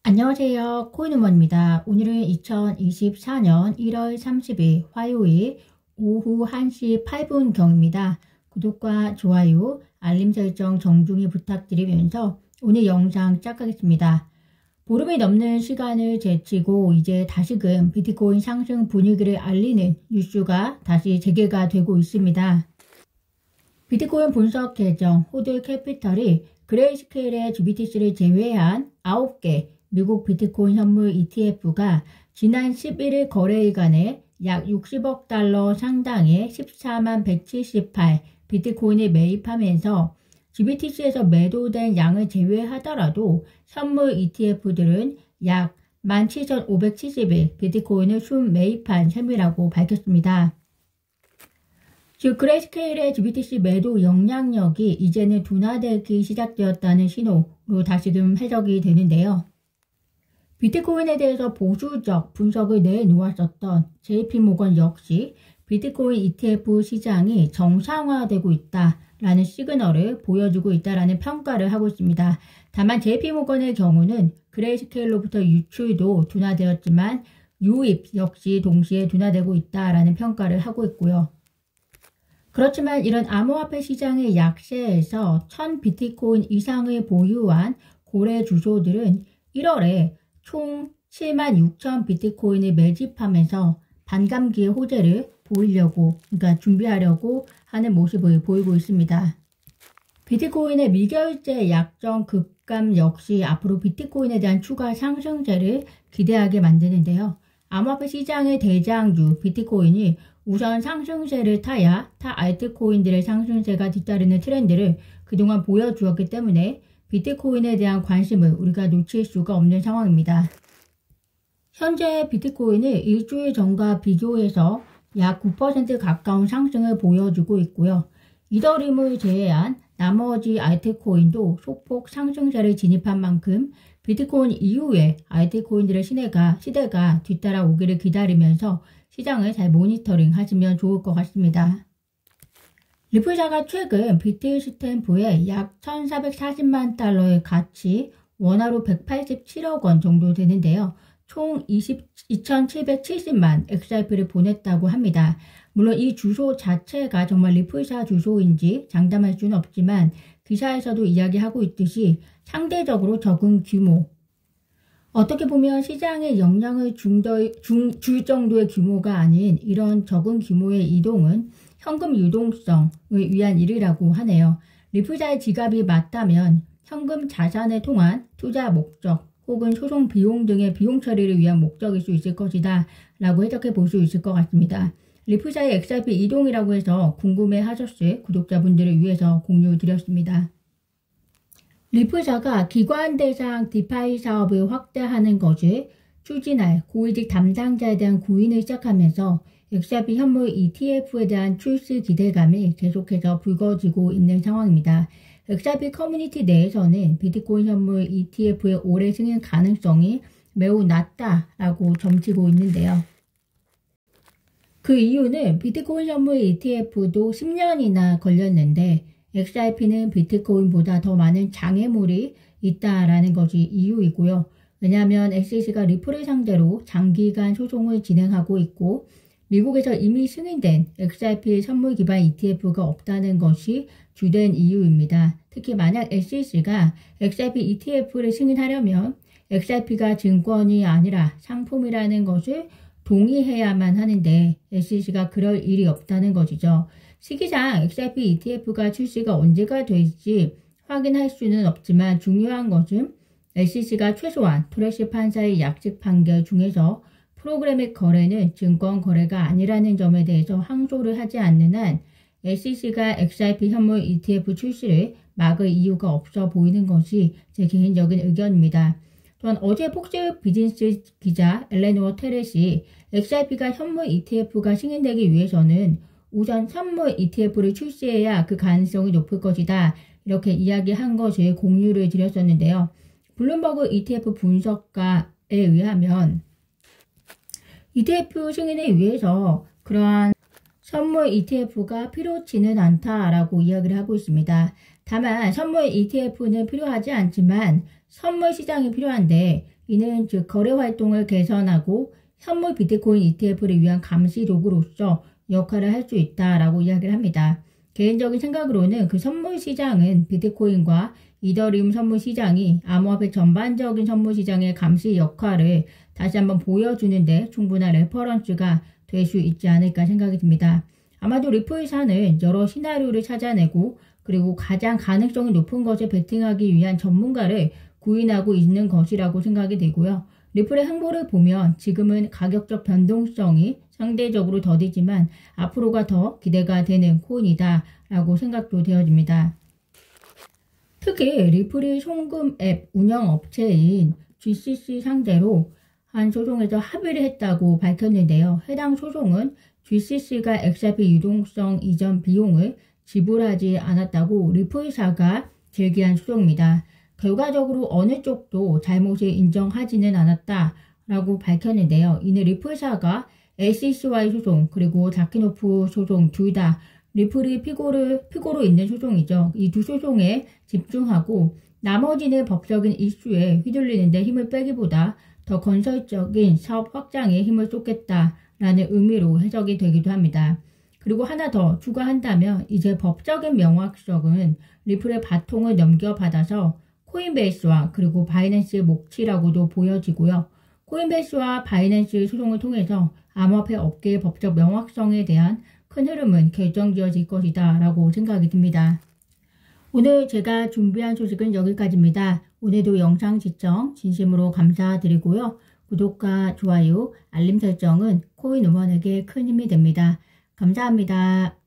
안녕하세요. 코인우먼입니다. 오늘은 2024년 1월 30일 화요일 오후 1시 8분경입니다. 구독과 좋아요, 알림 설정 정중히 부탁드리면서 오늘 영상 시작하겠습니다. 보름이 넘는 시간을 제치고 이제 다시금 비트코인 상승 분위기를 알리는 뉴스가 다시 재개가 되고 있습니다. 비트코인 분석 계정 호드 캐피털이 그레이스케일의 GBTC를 제외한 9개 미국 비트코인 현물 ETF가 지난 11일 거래일간에 약 60억 달러 상당의 14만 178 비트코인을 매입하면서 GBTC에서 매도된 양을 제외하더라도 현물 ETF들은 약 17,571 비트코인을 순매입한 셈이라고 밝혔습니다. 즉 그레이스케일의 GBTC 매도 영향력이 이제는 둔화되기 시작되었다는 신호로 다시금 해석이 되는데요. 비트코인에 대해서 보수적 분석을 내놓았었던 JP모건 역시 비트코인 ETF 시장이 정상화되고 있다라는 시그널을 보여주고 있다라는 평가를 하고 있습니다. 다만 JP모건의 경우는 그레이스케일로부터 유출도 둔화되었지만 유입 역시 동시에 둔화되고 있다라는 평가를 하고 있고요. 그렇지만 이런 암호화폐 시장의 약세에서 1000 비트코인 이상을 보유한 고래 주소들은 1월에 총 76,000 비트코인을 매집하면서 반감기의 호재를 그러니까 준비하려고 하는 모습을 보이고 있습니다. 비트코인의 미결제 약정 급감 역시 앞으로 비트코인에 대한 추가 상승세를 기대하게 만드는데요. 암호화폐 시장의 대장주 비트코인이 우선 상승세를 타야 타 알트코인들의 상승세가 뒤따르는 트렌드를 그동안 보여주었기 때문에 비트코인에 대한 관심을 우리가 놓칠 수가 없는 상황입니다. 현재 비트코인은 일주일 전과 비교해서 약 9% 가까운 상승을 보여주고 있고요. 이더리움을 제외한 나머지 알트코인도 소폭 상승세를 진입한 만큼 비트코인 이후에 알트코인들의 시대가 뒤따라오기를 기다리면서 시장을 잘 모니터링 하시면 좋을 것 같습니다. 리플사가 최근 비트 스탬프에 약 1,440만 달러의 가치, 원화로 187억 원 정도 되는데요. 총 2,770만 XRP를 보냈다고 합니다. 물론 이 주소 자체가 정말 리플사 주소인지 장담할 수는 없지만 기사에서도 이야기하고 있듯이 상대적으로 적은 규모, 어떻게 보면 시장에 영향을 줄 정도의 규모가 아닌 이런 적은 규모의 이동은 현금 유동성을 위한 일이라고 하네요. 리플사의 지갑이 맞다면 현금 자산을 통한 투자 목적 혹은 소송 비용 등의 비용 처리를 위한 목적일 수 있을 것이다 라고 해석해 볼 수 있을 것 같습니다. 리플사의 XRP 이동이라고 해서 궁금해 하셨을 구독자분들을 위해서 공유 드렸습니다. 리플사가 기관 대상 디파이 사업을 확대하는 것을 추진할 고위직 담당자에 대한 구인을 시작하면서 XRP 현물 ETF에 대한 출시 기대감이 계속해서 불거지고 있는 상황입니다. XRP 커뮤니티 내에서는 비트코인 현물 ETF의 올해 승인 가능성이 매우 낮다라고 점치고 있는데요. 그 이유는 비트코인 현물 ETF도 10년이나 걸렸는데 XRP는 비트코인보다 더 많은 장애물이 있다라는 것이 이유이고요. 왜냐하면 SEC가 리플을 상대로 장기간 소송을 진행하고 있고 미국에서 이미 승인된 XRP 선물 기반 ETF가 없다는 것이 주된 이유입니다. 특히 만약 SEC가 XRP ETF를 승인하려면 XRP가 증권이 아니라 상품이라는 것을 동의해야만 하는데 SEC가 그럴 일이 없다는 것이죠. 시기상 XRP ETF가 출시가 언제가 될지 확인할 수는 없지만 중요한 것은 SEC가 최소한 토레시 판사의 약식 판결 중에서 프로그래믹 거래는 증권 거래가 아니라는 점에 대해서 항소를 하지 않는 한 SEC가 XRP 현물 ETF 출시를 막을 이유가 없어 보이는 것이 제 개인적인 의견입니다. 또한 어제 폭스 비즈니스 기자 엘레노어 테렛이 XRP가 현물 ETF가 승인되기 위해서는 우선 선물 ETF를 출시해야 그 가능성이 높을 것이다. 이렇게 이야기한 것을 공유를 드렸었는데요. 블룸버그 ETF 분석가에 의하면 ETF 승인을 위해서 그러한 선물 ETF가 필요치는 않다라고 이야기를 하고 있습니다. 다만 선물 ETF는 필요하지 않지만 선물 시장이 필요한데 이는 즉 거래 활동을 개선하고 현물 비트코인 ETF를 위한 감시 도구로서 역할을 할 수 있다라고 이야기를 합니다. 개인적인 생각으로는 그 선물 시장은 비트코인과 이더리움 선물 시장이 암호화폐 전반적인 선물 시장의 감시 역할을 다시 한번 보여주는데 충분한 레퍼런스가 될 수 있지 않을까 생각이 듭니다. 아마도 리플사는 여러 시나리오를 찾아내고 그리고 가장 가능성이 높은 것에 베팅하기 위한 전문가를 구인하고 있는 것이라고 생각이 되고요. 리플의 행보를 보면 지금은 가격적 변동성이 상대적으로 더디지만 앞으로가 더 기대가 되는 코인이다 라고 생각도 되어집니다. 특히 리플이 송금 앱 운영업체인 GCC 상대로 한 소송에서 합의를 했다고 밝혔는데요. 해당 소송은 GCC가 XRP 유동성 이전 비용을 지불하지 않았다고 리플사가 제기한 소송입니다. 결과적으로 어느 쪽도 잘못을 인정하지는 않았다라고 밝혔는데요. 이는 리플사가 SEC와의 소송 그리고 자키노프 소송 둘 다 리플이 피고로 있는 소송이죠. 이 두 소송에 집중하고 나머지는 법적인 이슈에 휘둘리는데 힘을 빼기보다 더 건설적인 사업 확장에 힘을 쏟겠다라는 의미로 해석이 되기도 합니다. 그리고 하나 더 추가한다면 이제 법적인 명확성은 리플의 바통을 넘겨받아서 코인베이스와 그리고 바이낸스의 몫이라고도 보여지고요. 코인베이스와 바이낸스 소송을 통해서 암호화폐 업계의 법적 명확성에 대한 큰 흐름은 결정지어질 것이다 라고 생각이 듭니다. 오늘 제가 준비한 소식은 여기까지입니다. 오늘도 영상 시청 진심으로 감사드리고요. 구독과 좋아요, 알림 설정은 코인 우먼에게 큰 힘이 됩니다. 감사합니다.